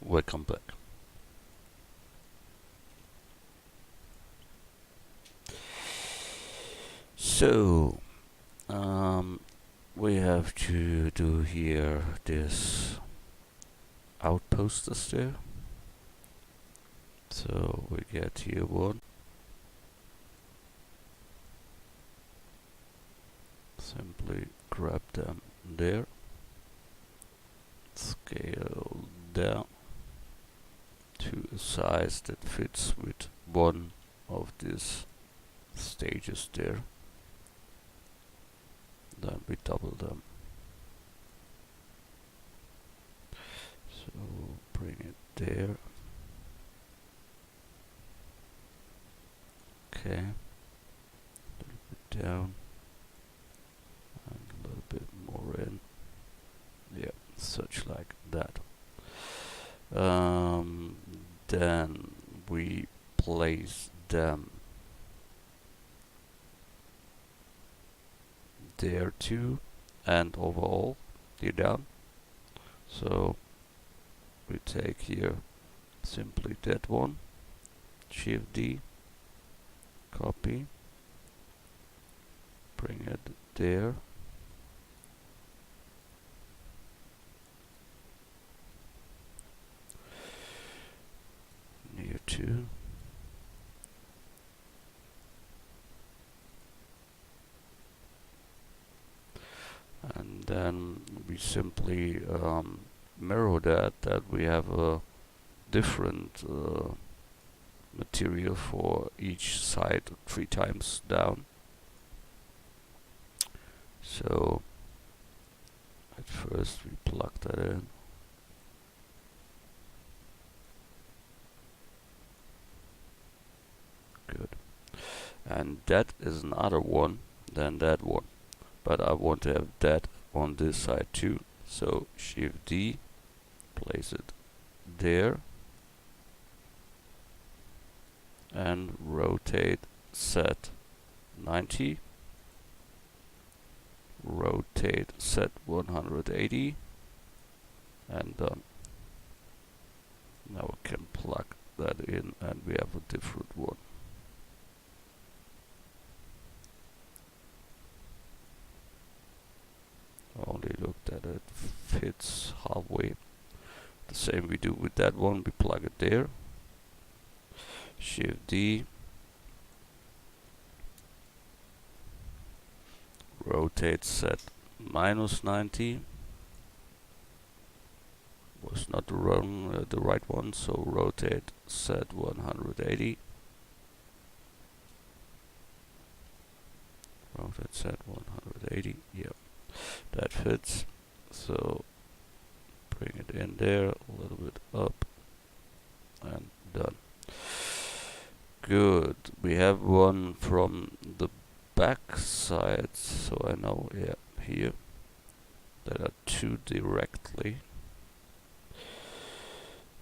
Welcome back. So, we have to do here this outposters there. So we get here one. Simply grab them there. Scale down to a size that fits with one of these stages there. Then we double them. So bring it there. Okay. A little bit down. And a little bit more in. Yeah, such like that. Then we place them there too, and overall they're done. So we take here simply that one, Shift D, copy, bring it there, near to, and then we simply mirror that we have a different material for each side 3 times down. So at first we plug that in. Good. And that is another one than that one. But I want to have that on this side too. So Shift D, place it there, and rotate set 90, rotate set 180, and done. Now we can plug that in and we have a different one. Only looked at it, fits halfway. The same we do with that one, we plug it there. Shift D, rotate set -90, was not the right one, so rotate set 180, rotate set 180, yep, that fits. So bring it in there, a little bit up, and done. Good. We have one from the back side, so I know, yeah, here. There are 2 directly.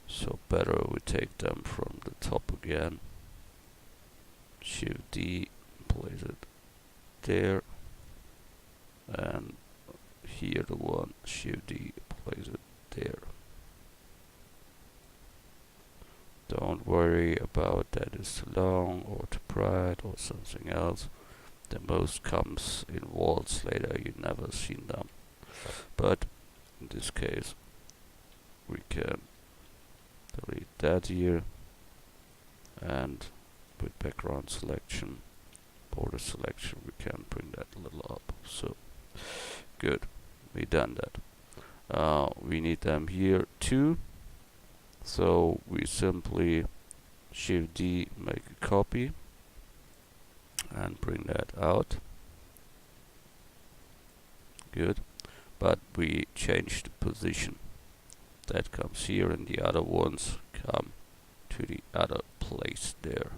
So better we take them from the top again. Shift D, place it there. And here the one, Shift D, place it there. Don't worry about that is too long or too bright or something else. The most comes in walls later, you never seen them. But in this case we can delete that here, and with background selection, border selection, we can bring that a little up. So good, we done that. We need them here too. So we simply Shift D, make a copy, and bring that out. Good. But we change the position. That comes here, and the other ones come to the other place there.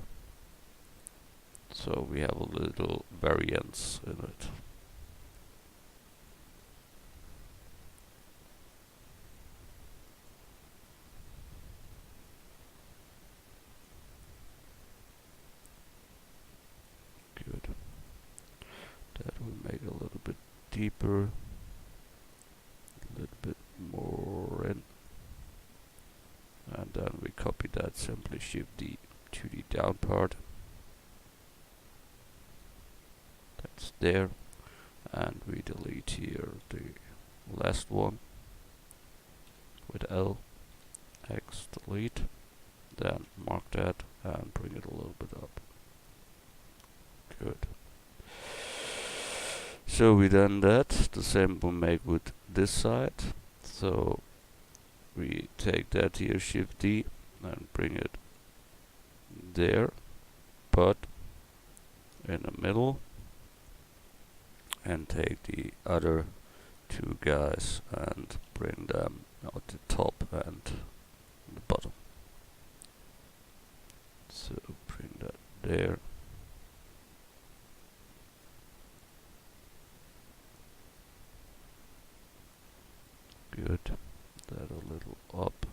So we have a little variance in it. Good. That will make a little bit deeper, a little bit more in. Then we copy that, simply shift D to the down part. That's there. And we delete here the last one with L, X, delete. Then mark that and bring it a little bit up. Good. So we done that. The same we make with this side. So we take that here, shift D, and bring it there, but in the middle, and take the other two guys and bring them at the top and the bottom. So bring that there. Good. That a little up.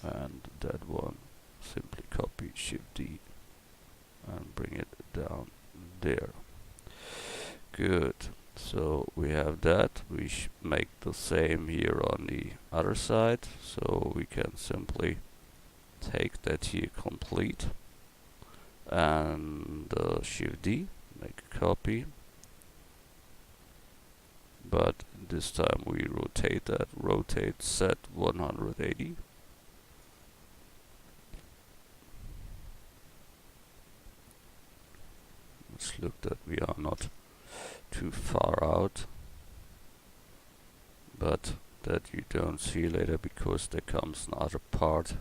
And that one, simply copy, shift D, and bring it down there. Good. So we have that. We make the same here on the other side. So we can simply take that here complete and shift D, make a copy. But this time we rotate that. Rotate set 180. Let's look that we are not too far out, but that you don't see later because there comes another part.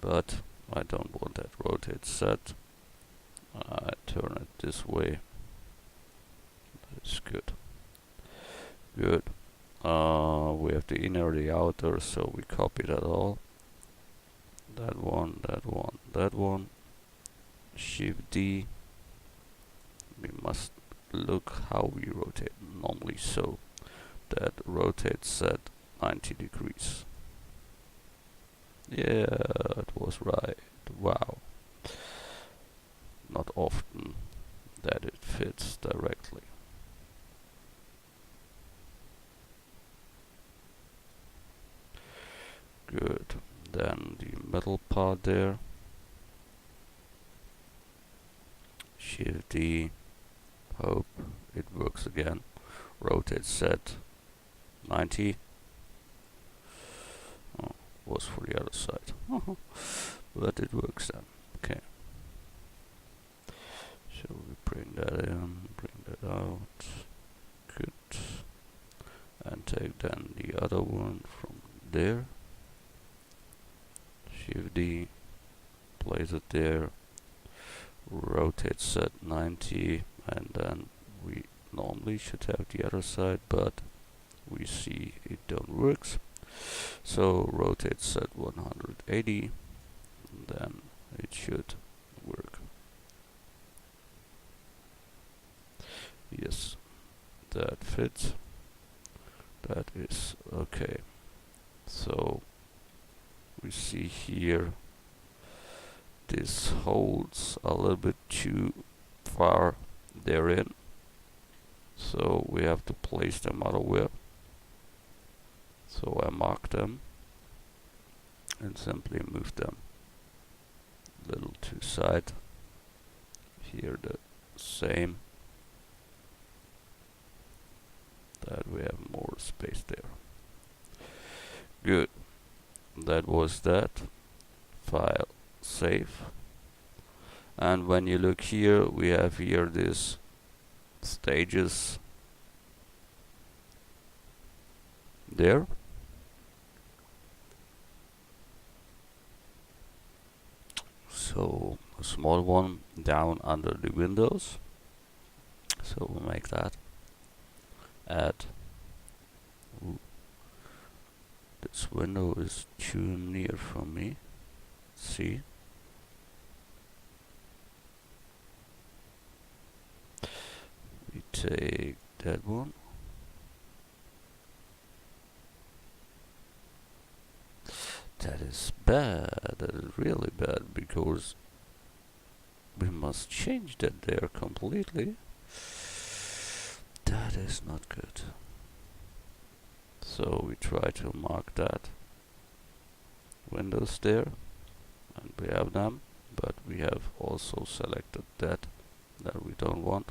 But I don't want that rotate set. I turn it this way. That's good. Good. We have the inner, the outer, so we copy that all. That one, that one, that one. Shift D. We must look how we rotate normally, so that rotate set 90 degrees. Yeah, it was right. Wow. Not often that it fits directly. Good. Then the middle part there. Shift D. Hope it works again. Rotate set 90. Oh, was for the other side. But it works then. Okay. So we bring that in, bring that out. Good. And take then the other one from there. Shift D. Place it there. Rotate set 90. And then we normally should have the other side, but we see it don't works. So rotate set 180, and then it should work. Yes, that fits. That is okay. So we see here this holds a little bit too far therein, so we have to place them otherwhere. So I mark them and simply move them a little to side. Here the same, that we have more space there. Good. That was that. File, save. And when you look here, we have here this stages there. So a small one down under the windows. So we'll make that. Add. Ooh. This window is too near for me. See? We take that one. That is bad. That is really bad, because we must change that there completely. That is not good. So we try to mark that windows there, and we have them, but we have also selected that we don't want.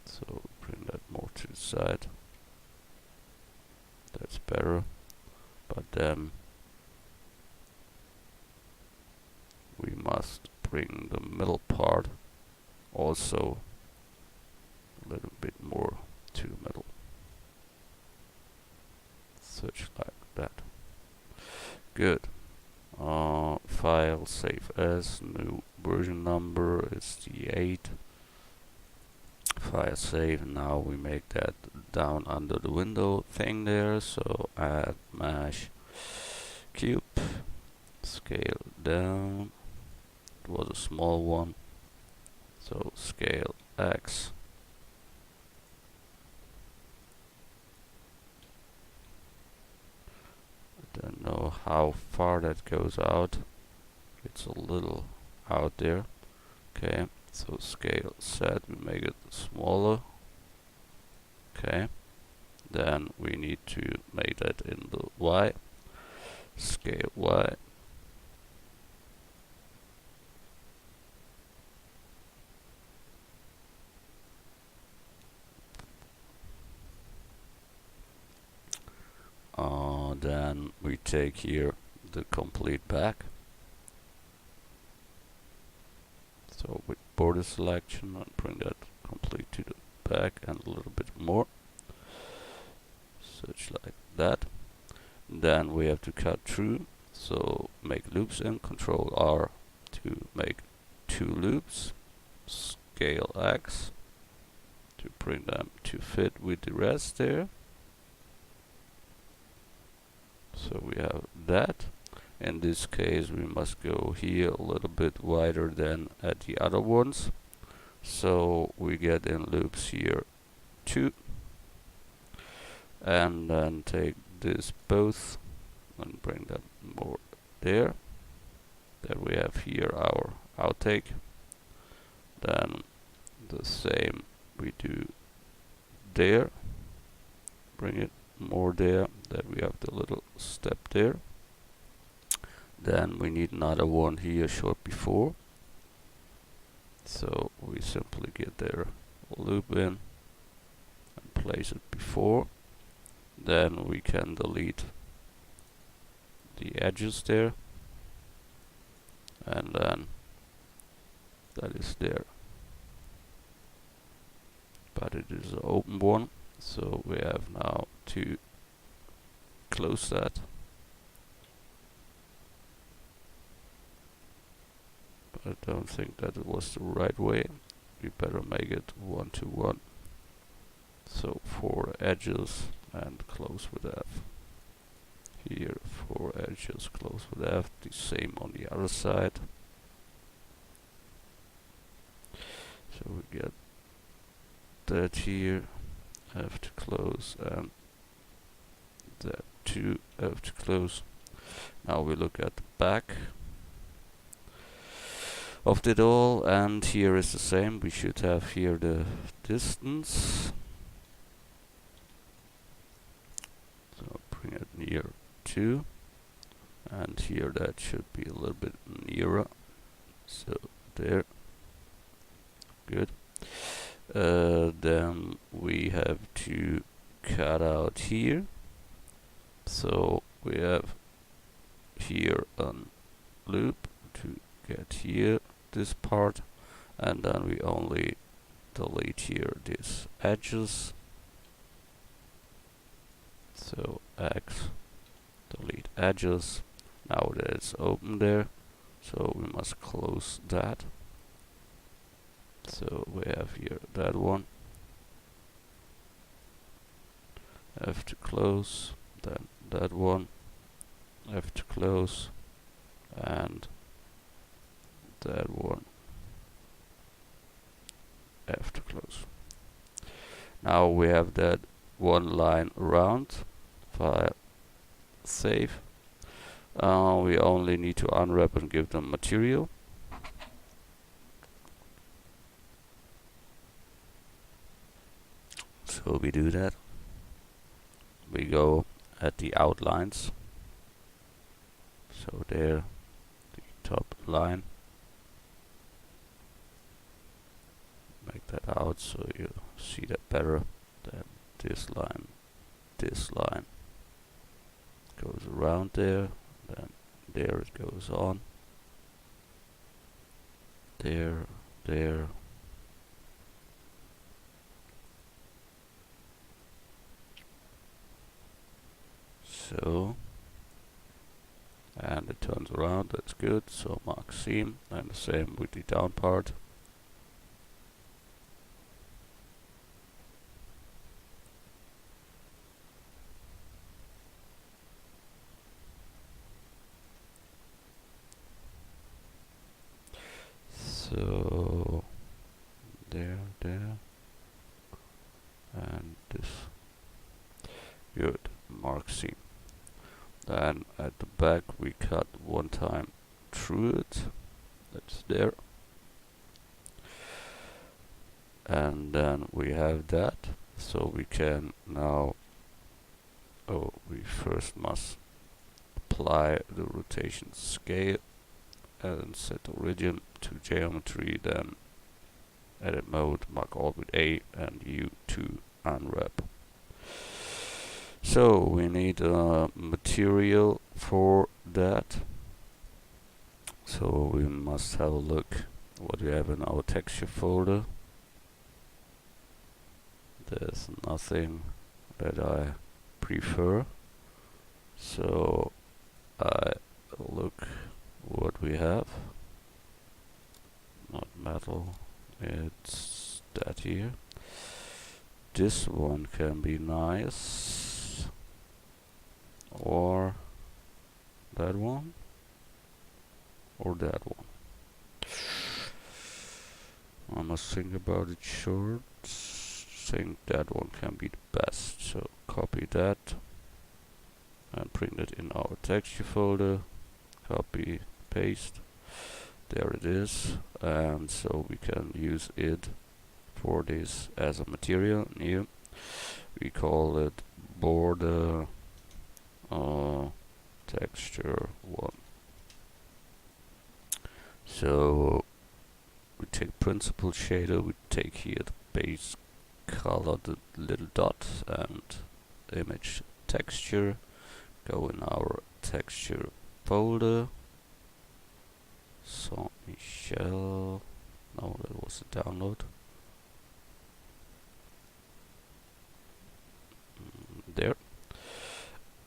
So bring that more to the side. That's better. But then we must bring the middle part also a little bit more to the middle. Such like that. Good. File, save as, new version number is the 8. File save, now we make that down under the window thing there, so add mesh cube, scale down, it was a small one, so scale X, I don't know how far that goes out, it's a little out there. Okay, so scale set, we make it smaller. Okay, then we need to make that in the Y, scale Y. Then we take here the complete back. So with border selection and bring that complete to the back and a little bit more. Such like that. Then we have to cut through. So make loops in, Control R to make 2 loops. Scale X to bring them to fit with the rest there. So we have that. In this case we must go here a little bit wider than at the other ones. So we get in loops here 2. And then take this both and bring them more there. Then we have here our outtake. Then the same we do there. Bring it more there. Then we have the little step there. Then we need another one here short before. So we simply get there, loop in and place it before. Then we can delete the edges there. And then that is there. But it is an open one. So we have now to close that. But I don't think that it was the right way. We better make it 1 to 1. So 4 edges and close with F. Here 4 edges, close with F. The same on the other side. So we get that here, F to close, and that too, F to close. Now we look at the back of it all, and here is the same. We should have here the distance. So bring it near 2, and here that should be a little bit nearer. So there, good. Then we have to cut out here. So we have here a loop to get here this part, and then we only delete here these edges. So X, delete edges. Now that it's open there, so we must close that. So we have here that one. F to close, then that one. F to close, and that one. F to close. Now we have that one line around. File, save. We only need to unwrap and give them material. So we do that. we go at the outlines. So there, the top line. Make that out so you see that better. Then this line goes around there. Then there it goes on. There. So, and it turns around, that's good. So mark seam, and the same with the down part. So there, and this. Good, mark seam. Then at the back we cut one time through it. That's there. And then we have that. So we can now, we first must apply the rotation scale and set origin to geometry, then edit mode, mark all with A and U to unwrap. So we need a material for that. So we must have a look what we have in our texture folder. There's nothing that I prefer. So I look what we have. Not metal, it's that here. This one can be nice. Or that one. Or that one. I must think about it short. Think that one can be the best. So copy that and print it in our texture folder. Copy, paste. There it is. And so we can use it for this as a material. New. We call it border texture 1. So we take principal shader, we take here the base color, the little dot, and image texture. Go in our texture folder. st.michel. No, that was the download. There.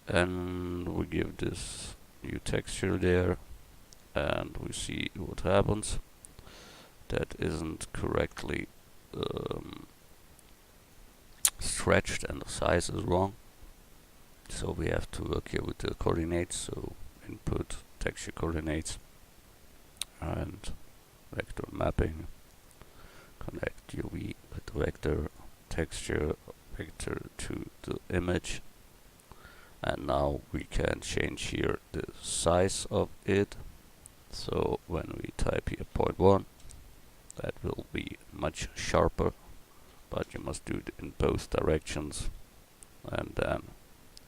And we give this new texture there, and we see what happens. That isn't correctly stretched and the size is wrong. So we have to work here with the coordinates. So input texture coordinates and vector mapping. Connect UV with the vector texture vector to the image. And now we can change here the size of it. So when we type here 0.1, that will be much sharper, but you must do it in both directions, and then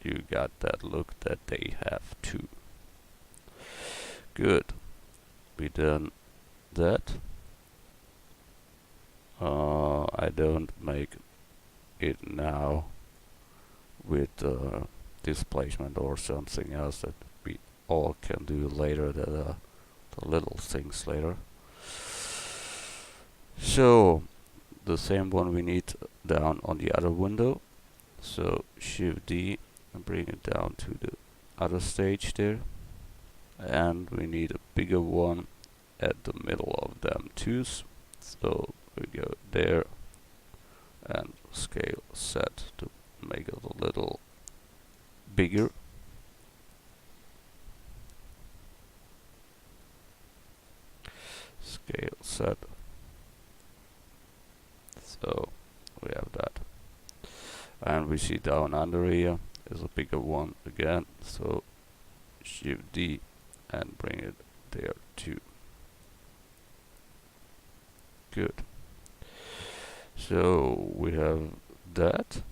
you got that look that they have too. Good. We done that. I don't make it now with displacement or something else that we all can do later, the little things later. So the same one we need down on the other window. So Shift D and bring it down to the other stage there. And we need a bigger one at the middle of them too. So we go there and scale set to make it a little bigger. Scale set. So we have that. And we see down under here is a bigger one again. So Shift D and bring it there too. Good. So we have that.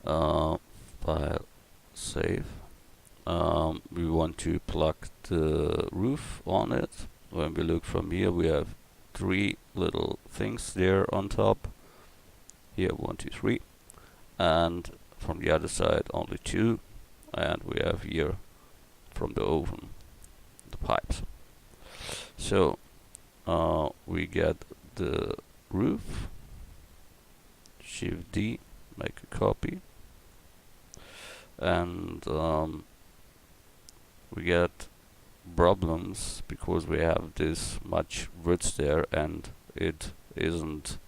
file, save. We want to plug the roof on it. When we look from here, we have 3 little things there on top. Here 1, 2, 3, and from the other side only 2, and we have here from the oven the pipes. So we get the roof, Shift D, make a copy, and we get problems because we have this much width there and it isn't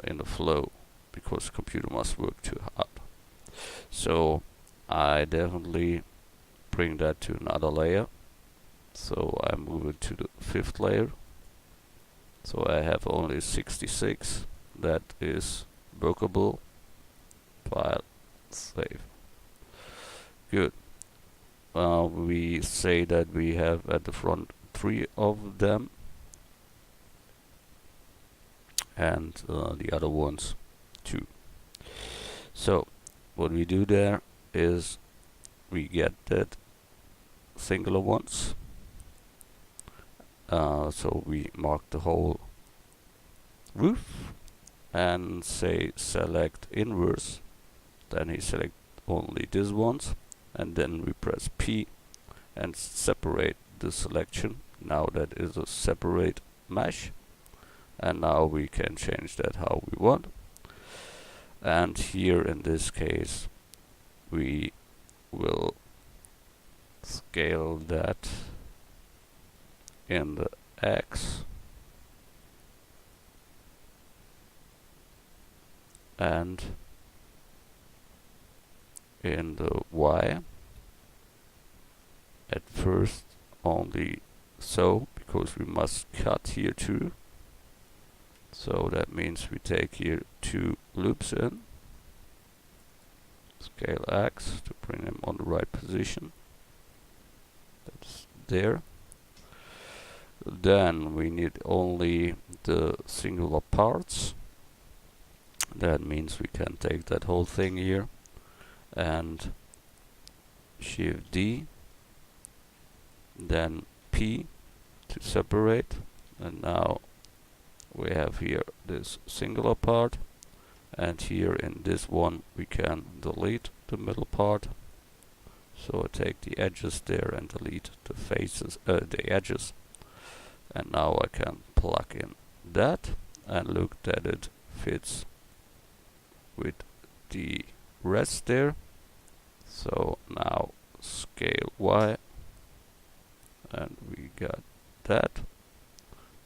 in the flow because the computer must work too hard. So I definitely bring that to another layer. So I move it to the 5th layer. So I have only 66. That is workable. File, save. Good. We say that we have at the front 3 of them, and the other ones 2. So what we do there is we get that singular ones. So we mark the whole roof and say select inverse. Then he select only these ones, and then we press P and separate the selection. Now that is a separate mesh, and now we can change that how we want. And here in this case we will scale that in the X and in the Y. At first only so, because we must cut here too. So that means we take here 2 loops in, scale X to bring them on the right position. That's there. Then we need only the singular parts. That means we can take that whole thing here and Shift D, then P to separate, and now we have here this singular part, and here in this one we can delete the middle part. So I take the edges there and delete the faces, the edges, and now I can plug in that and look that it fits with the rest there. So now scale Y, and we got that.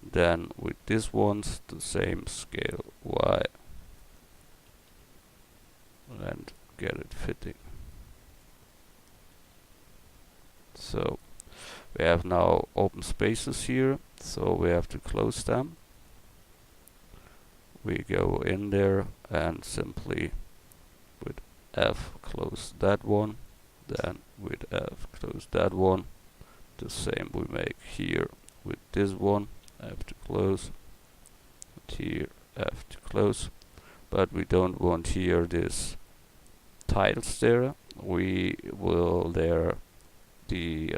Then with this ones the same scale Y and get it fitting. So we have now open spaces here, so we have to close them. We go in there and simply with F close that one, then with F close that one. The same we make here with this one, F to close, and here F to close. But we don't want here this tiles there. We will there the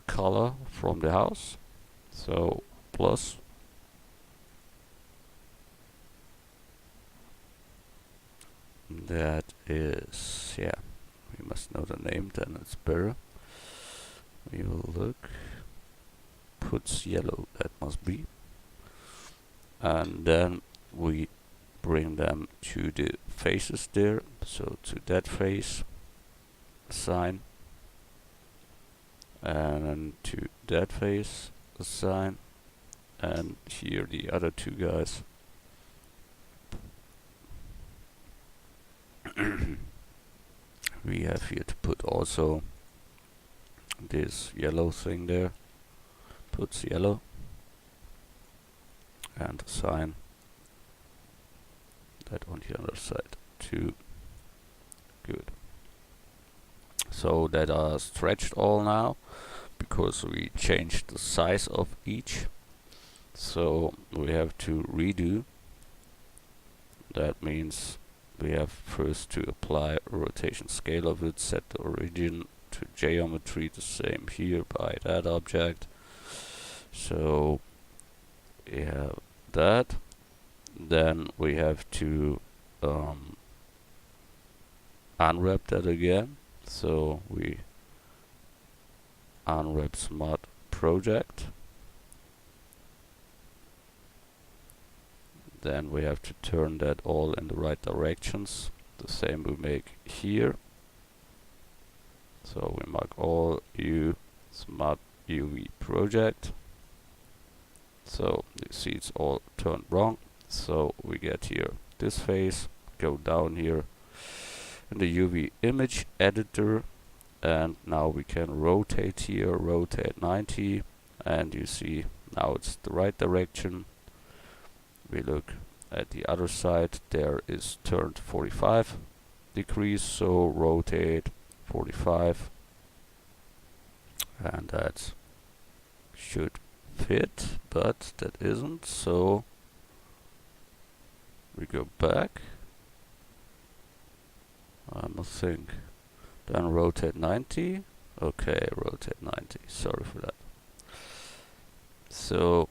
color from the house. So plus, that is, yeah, we must know the name, then it's better. We will look, puts yellow, that must be, and then we bring them to the faces there. So to that face assign, and to that face assign, and here the other 2 guys. We have here to put also this yellow thing there, puts yellow, and assign that on the other side too. Good. So that are stretched all now because we changed the size of each. So we have to redo. That means we have first to apply a rotation scale of it, set the origin to geometry, the same here by that object. So we have that. Then we have to unwrap that again. So we unwrap smart project. Then we have to turn that all in the right directions. The same we make here. So we mark all U smart UV project. So you see it's all turned wrong. So we get here this face, go down here in the UV image editor, and now we can rotate here, rotate 90, and you see now it's the right direction. We look at the other side, there is turned 45 degrees, so rotate 45, and that should fit, but that isn't, so we go back. I must think. Then rotate 90. Okay, rotate 90. Sorry for that. So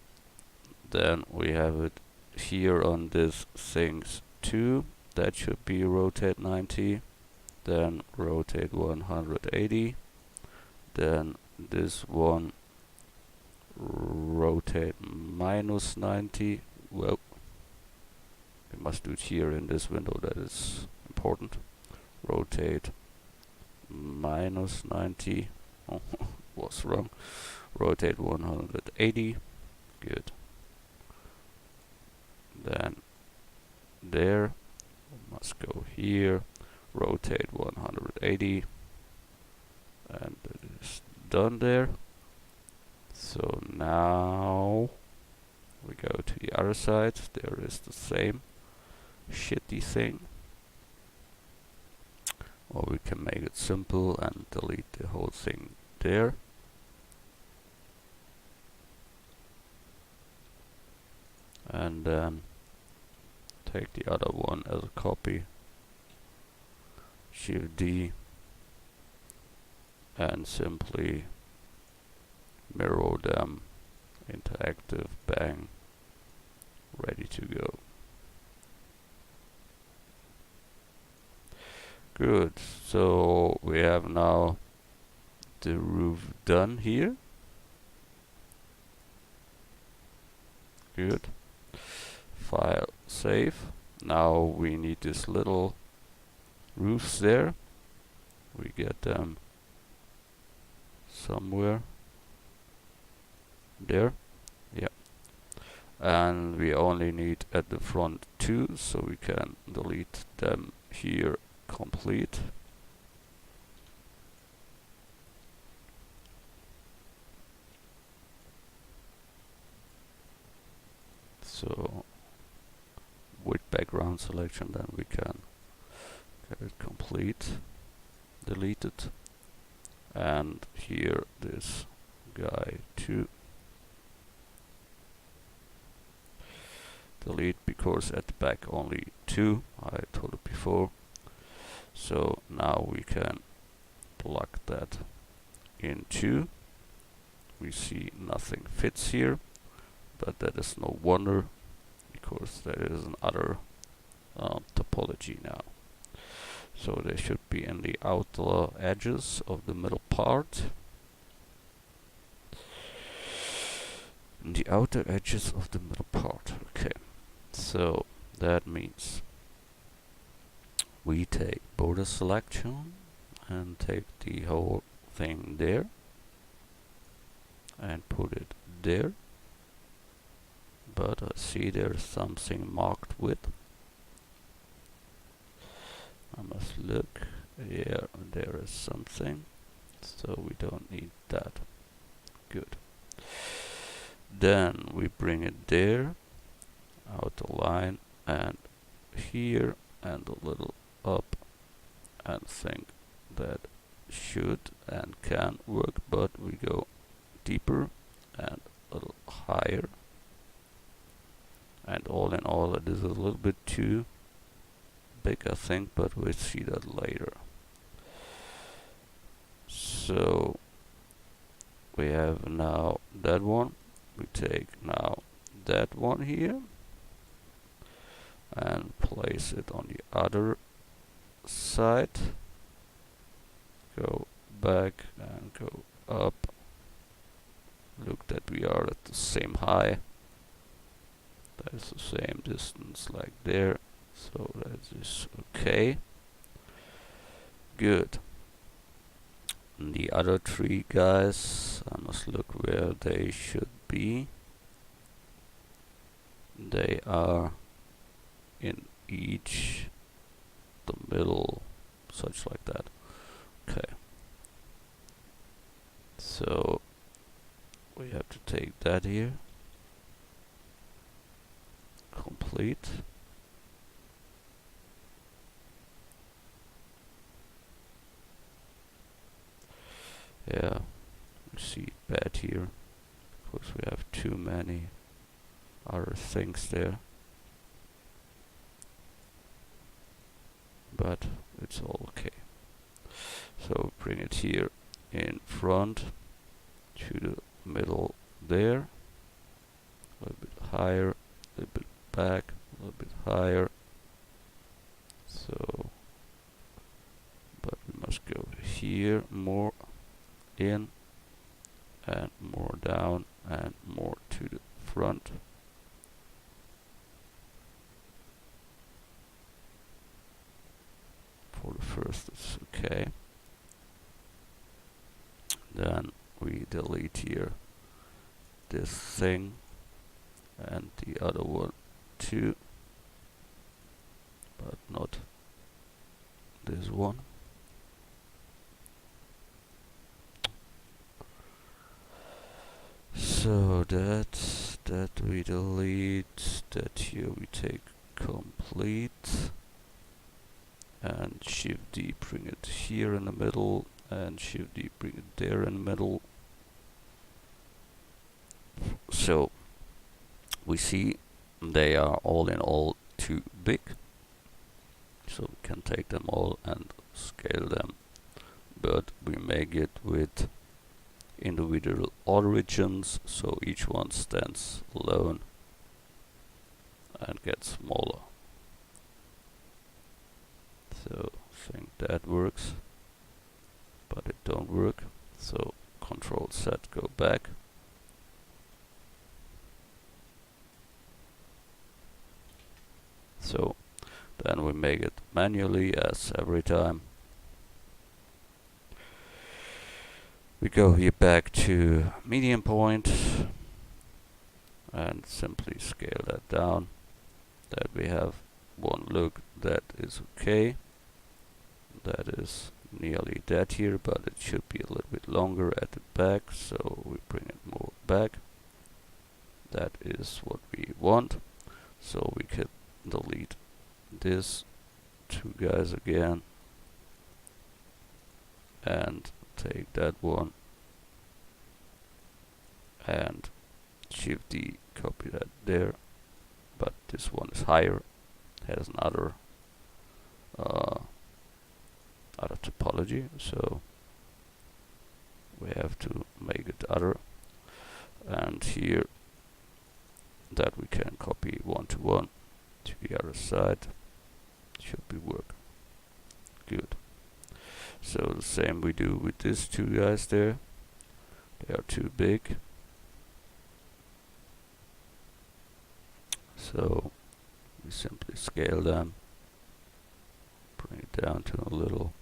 then we have it here on this things too. That should be rotate 90. Then rotate 180. Then this one rotate minus 90. Well, we must do it here in this window, that is important. Rotate minus 90. Oh, was wrong. Rotate 180. Good. Then there, must go here. Rotate 180. And it is done there. So now we go to the other side. There is the same shitty thing. Or we can make it simple and delete the whole thing there. And then take the other one as a copy. Shift D. And simply mirror them into active, bang, ready to go. Good, so we have now the roof done here. Good. File, save. Now we need this little roofs there. We get them somewhere there. Yeah. And we only need at the front 2, so we can delete them here complete. So with background selection, then we can get it complete, delete it, and here this guy too. Delete because at the back only 2, I told it before. So now we can plug that into. We see nothing fits here, but that is no wonder because there is another topology now. So they should be in the outer edges of the middle part. In the outer edges of the middle part. Okay, so that means we take border selection and take the whole thing there and put it there. But I see there's something marked with. I must look. Yeah, there is something. So we don't need that. Good. Then we bring it there, outer line, and here, and a little up, and think that should and can work, but we go deeper and a little higher. And all in all, it is a little bit too big, I think, but we'll see that later. So we have now that one. We take now that one here and place it on the other side. Go back and go up. Look that we are at the same height. That is the same distance like there. So that is okay. Good. And the other three guys, I must look where they should be. They are in each the middle, such like that. Okay. So we have to take that here. Complete. Yeah, we see bad here because we have too many other things there. But it's all okay. So bring it here in front to the middle there. A little bit higher, a little bit back, a little bit higher. So, but we must go here more in and more down and more to the front. For the first it's okay. Then we delete here this thing and the other one too, but not this one. So that we delete, that here we take complete, and Shift D bring it here in the middle, and Shift D bring it there in the middle. So we see they are all in all too big, so we can take them all and scale them, but we make it with individual origins, so each one stands alone and gets smaller. So I think that works, but it don't work. So Control Z, go back. So then we make it manually as every time. We go here back to median point and simply scale that down. That we have one look that is okay. That is nearly that here, but it should be a little bit longer at the back, so we bring it more back. That is what we want. So we can delete this two guys again and take that one and Shift D, copy that there, but this one is higher, has another other topology, so we have to make it other, and here that we can copy one to one to the other side. Should be work good. So the same we do with these two guys there. They are too big, so we simply scale them, bring it down to a little.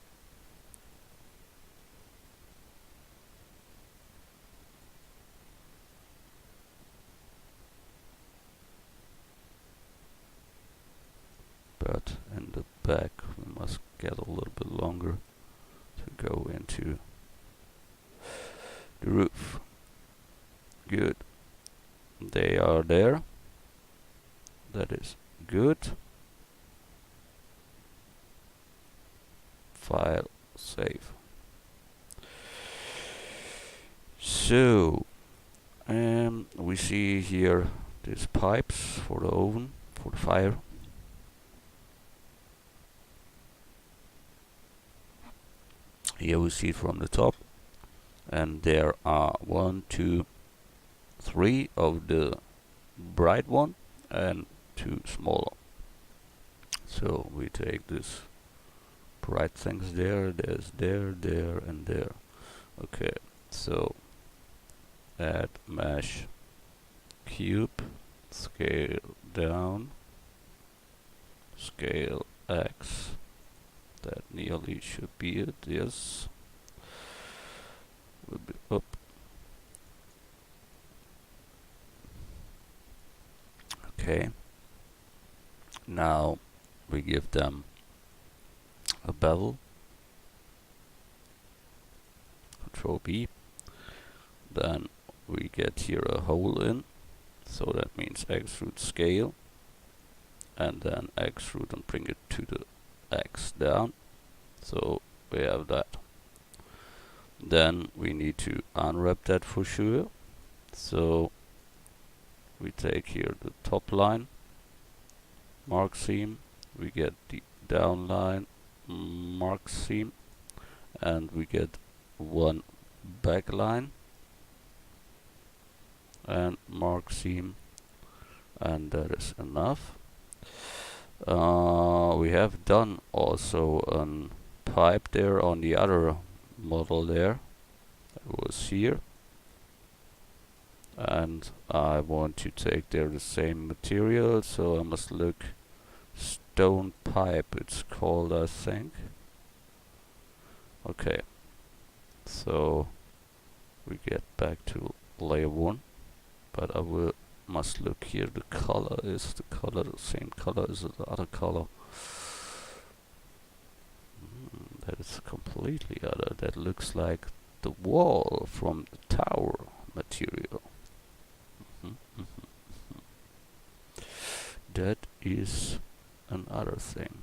But in the back we must get a little bit longer to go into the roof. Good. They are there. That is good. File, save. So we see here these pipes for the oven, for the fire. Here we see it from the top, and there are 1, 2, 3 of the bright one and 2 smaller. So we take this bright things there, there's there, and there. Okay, so add mesh cube, scale down, scale X. That nearly should be it, yes. Will be up. Okay. Now we give them a bevel. Control B. Then we get here a hole in. So that means extrude scale. And then extrude and bring it to the X down. So we have that. Then we need to unwrap that for sure. So we take here the top line, mark seam, we get the down line, mark seam, and we get one back line and mark seam, and that is enough. We have done also a pipe there on the other model there. It was here. And I want to take there the same material, so I must look stone pipe, it's called, I think. Okay, so we get back to layer 1, but I must look here. The color is the same color as the other color. That is completely other. That looks like the wall from the tower material. That is another thing.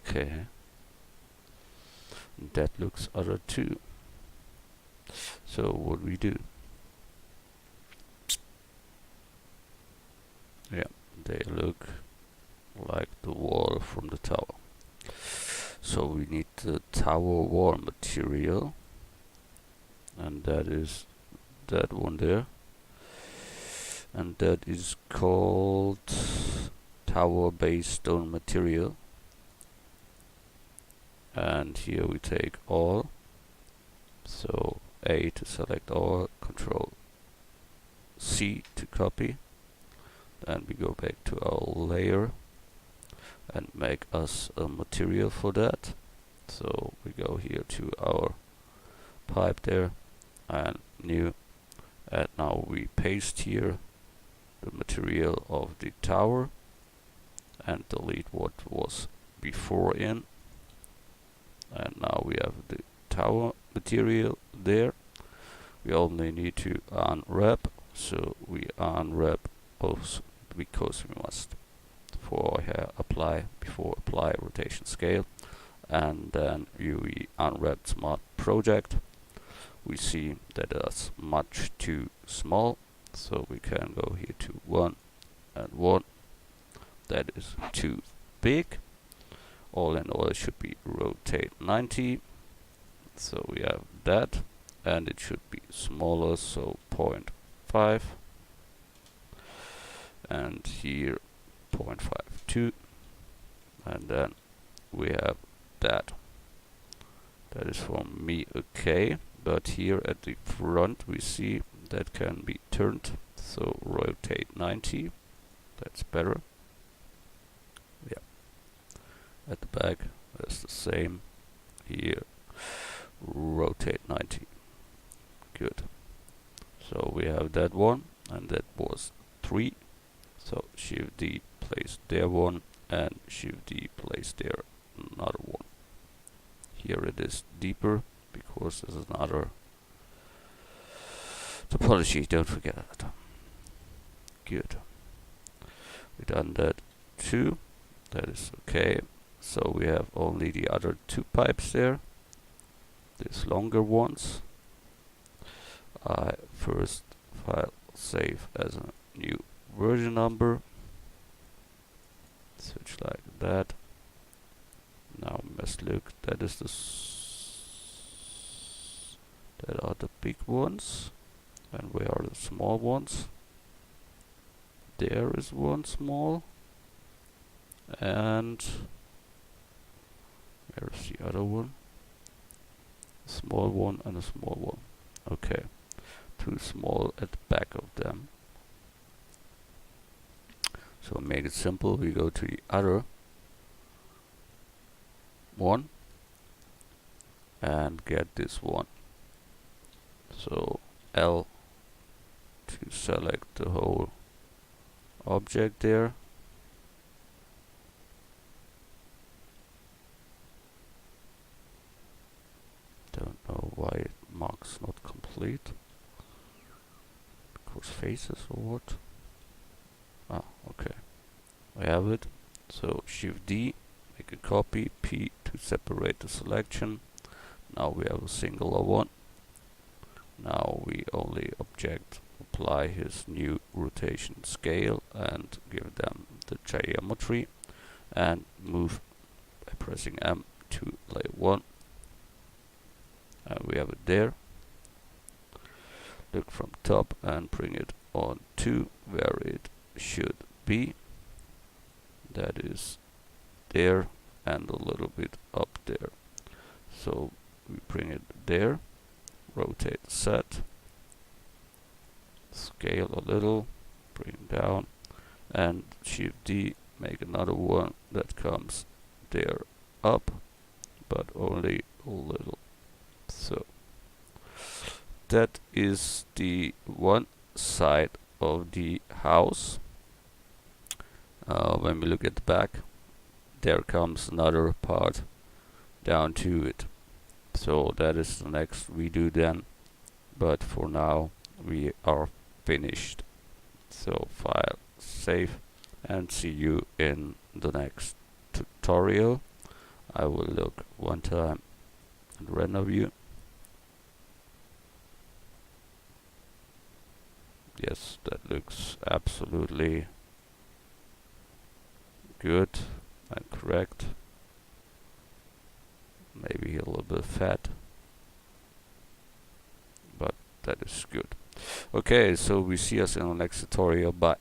Okay. That looks other too. So what we do? Yeah, they look like the wall from the tower. So we need the tower wall material, and that is that one there, and that is called tower base stone material. And here we take all, so A to select all, Control C to copy, then we go back to our layer and make us a material for that. So we go here to our pipe there and new, and now we paste here the material of the tower and delete what was before in, and now we have the tower material there. We only need to unwrap, so we unwrap both because we must before apply rotation scale, and then we unwrap smart project. We see that it's much too small, so we can go here to 1 and 1. That is too big. All in all, it should be rotate 90. So we have that, and it should be smaller, so 0.5, and here 0.52, and then we have that. That is for me okay, but here at the front we see that can be turned, so rotate 90, that's better. Yeah. At the back, that's the same. Here, rotate 90. Good. So we have that one, and that was 3. So Shift D, place there one, and Shift D, place there another one. Here it is deeper, because there's another topology, don't forget that. Good. We done that too. That is okay. So we have only the other 2 pipes there. These longer ones. I first file save as a new version number. Switch like that. Now Let's look. That is that are the big ones. And where are the small ones? There is one small. And where's the other one? A small one and a small one. Okay. Too small at the back of them. So make it simple. We go to the other one and get this one. So L to select the whole object there. Don't know why it marks not complete. Because faces or what? Ah, okay. I have it. So Shift D, make a copy, P to separate the selection. Now we have a singular one. Now we only apply his new rotation scale and give them the geometry and move by pressing M to layer 1. And we have it there. Look from top and bring it on to where it should be. That is there and a little bit up there. So we bring it there, rotate set, scale a little, bring down, and Shift D, make another one that comes there up, but only a little. So that is the one side of the house. When we look at the back, there comes another part down to it. So that is the next we do then. But for now we are finished. So file, save, and see you in the next tutorial. I will look one time at render view. Yes, that looks absolutely good and correct. Maybe a little bit fat, but that is good. Okay, so we see us in the next tutorial. Bye.